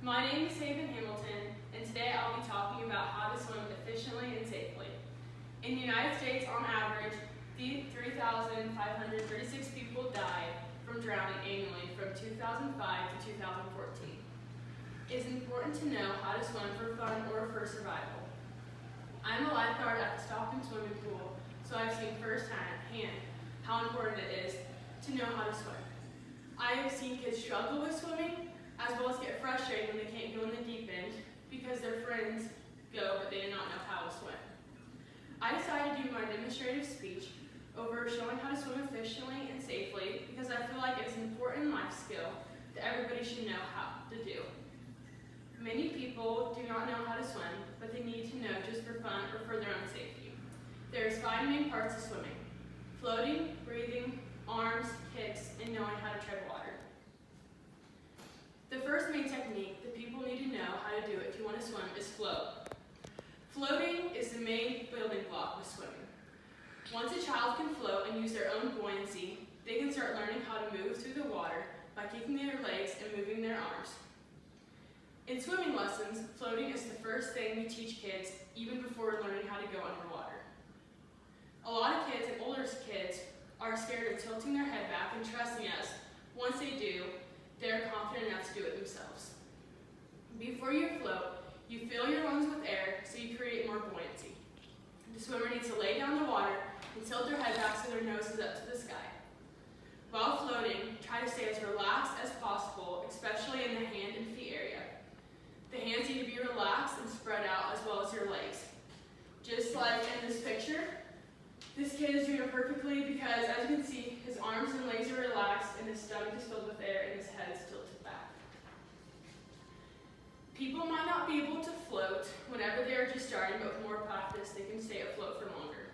My name is Haven Hamilton, and today I'll be talking about how to swim efficiently and safely. In the United States, on average, 3,536 people died from drowning annually from 2005 to 2014. It is important to know how to swim for fun or for survival. I'm a lifeguard at the Stockton swimming pool, so I've seen firsthand how important it is to know how to swim. I have seen kids struggle with swimming, as well as get frustrated when they can't go in the deep end because their friends go but they do not know how to swim. I decided to do my demonstrative speech over showing how to swim efficiently and safely because I feel like it's an important life skill that everybody should know how to do. Many people do not know how to swim, but they need to know just for fun or for their own safety. There's 5 main parts of swimming: floating, breathing, arms, kicks, and knowing how to tread water. The first main technique that people need to know how to do if you want to swim is float. Floating is the main building block with swimming. Once a child can float and use their own buoyancy, they can start learning how to move through the water by kicking their legs and moving their arms. In swimming lessons, floating is the first thing we teach kids even before learning how to go underwater. A lot of kids and older kids are scared of tilting their head back and trusting us. Once they do, they're confident enough to do it themselves. Before you float, you fill your lungs with air so you create more buoyancy. The swimmer needs to lay down the water and tilt their head back so their nose is up to the sky. While floating, try to stay as relaxed as possible, especially in the hand and feet area. The hands need to be relaxed and spread out as well as your legs. Just like in this picture, this kid is doing it perfectly because, as you can see, his arms and legs are relaxed and his stomach is filled with air and his head is tilted back. People might not be able to float whenever they are just starting, but with more practice, they can stay afloat for longer.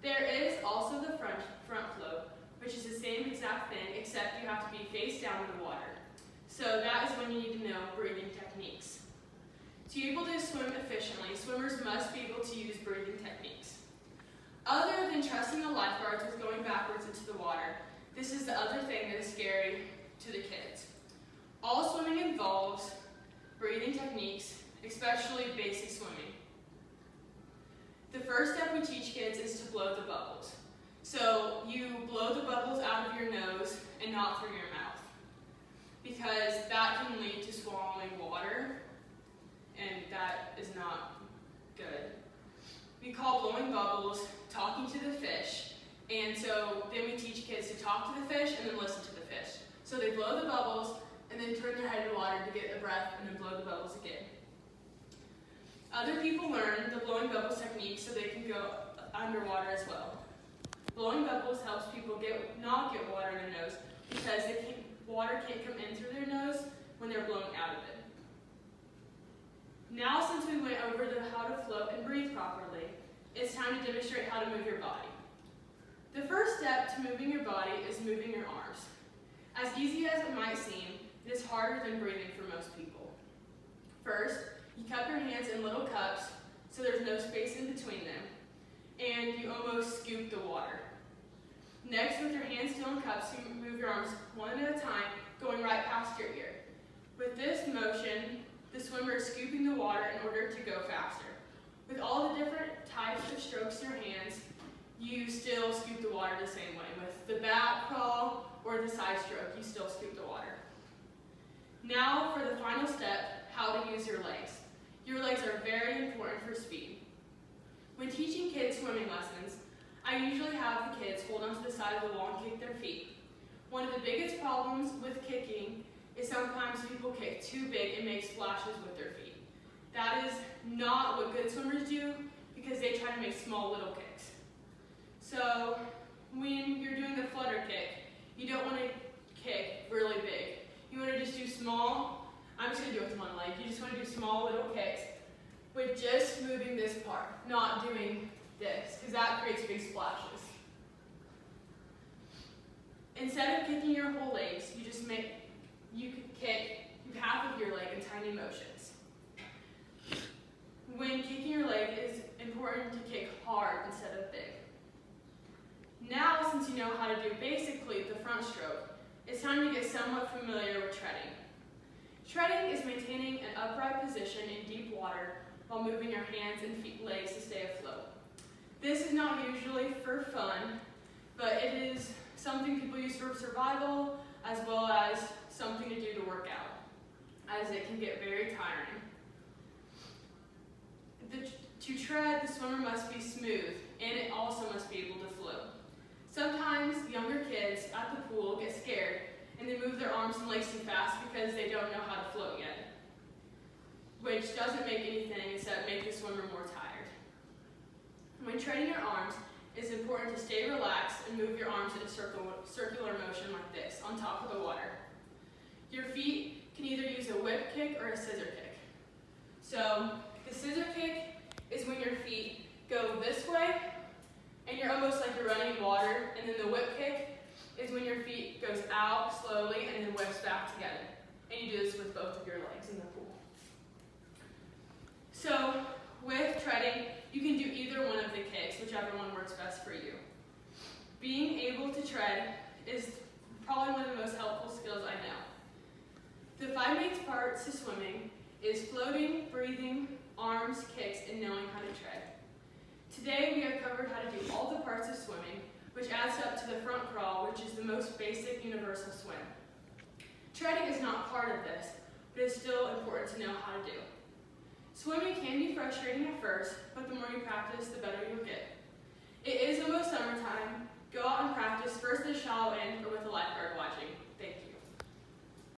There is also the front float, which is the same exact thing, except you have to be face down in the water. So that is when you need to know breathing techniques. To be able to swim efficiently, swimmers must be able to use breathing techniques. Other than trusting the lifeguards with going backwards into the water, this is the other thing that is scary to the kids. All swimming involves breathing techniques, especially basic swimming. The first step we teach kids is to blow the bubbles. So you blow the bubbles out of your nose and not through your mouth, because that can lead to swallowing water, and that is not good. We call blowing bubbles talking to the fish, and so then we teach kids to talk to the fish and then listen to the fish. So they blow the bubbles and then turn their head in water to get a breath and then blow the bubbles again. Other people learn the blowing bubbles technique so they can go underwater as well. Blowing bubbles helps people not get water in their nose because water can't come in through their nose when they're blowing out of it. Now, since we went over how to float and breathe properly, it's time to demonstrate how to move your body. The first step to moving your body is moving your arms. As easy as it might seem, it is harder than breathing for most people. First, you cup your hands in little cups so there's no space in between them, and you almost scoop the water. Next, with your hands still in cups, you move your arms one at a time, going right past your ear. With this motion, the swimmer is scooping the water in order to go faster. With all the different types of strokes in your hands, you still scoop the water the same way. With the back crawl or the side stroke, you still scoop the water. Now for the final step, how to use your legs. Your legs are very important for speed. When teaching kids swimming lessons, I usually have the kids hold onto the side of the wall and kick their feet. One of the biggest problems with kicking is sometimes people kick too big and make splashes with their feet. That is not what good swimmers do because they try to make small little kicks. So when you're doing the flutter kick, you don't want to kick really big. You want to just do small, I'm just going to do it with one leg, you just want to do small little kicks with just moving this part, not doing this, because that creates big splashes. Instead of kicking your whole legs, you could kick half of your leg in tiny motions. When kicking your leg, it is important to kick hard instead of big. Now, since you know how to do basically the front stroke, it's time to get somewhat familiar with treading. Treading is maintaining an upright position in deep water while moving your hands and legs to stay afloat. This is not usually for fun, but it is something people use for survival as well as something to do to work out, as it can get very tiring. To tread, the swimmer must be smooth, and it also must be able to float. Sometimes younger kids at the pool get scared and they move their arms and legs too fast because they don't know how to float yet, which doesn't make anything except make the swimmer more tired. When treading your arms, it's important to stay relaxed and move your arms in a circular motion like this on top of the water. Your feet can either use a whip kick or a scissor kick. So the scissor kick is when your feet go this way and you're almost like you're running in water, and then the whip kick is when your feet goes out slowly and then whips back together. And you do this with both of your legs in the pool. So with treading, you can do either one of the kicks, whichever one works best for you. Being able to tread is probably one of the most helpful skills I know. The 5 main parts to swimming is floating, breathing, arms, kicks, and knowing how to tread. Today we have covered how to do all the parts of swimming, which adds up to the front crawl, which is the most basic universal swim. Treading is not part of this, but it's still important to know how to do. Swimming can be frustrating at first, but the more you practice, the better you'll get. It is almost summertime. Go out and practice first at a shallow end or with a lifeguard watching.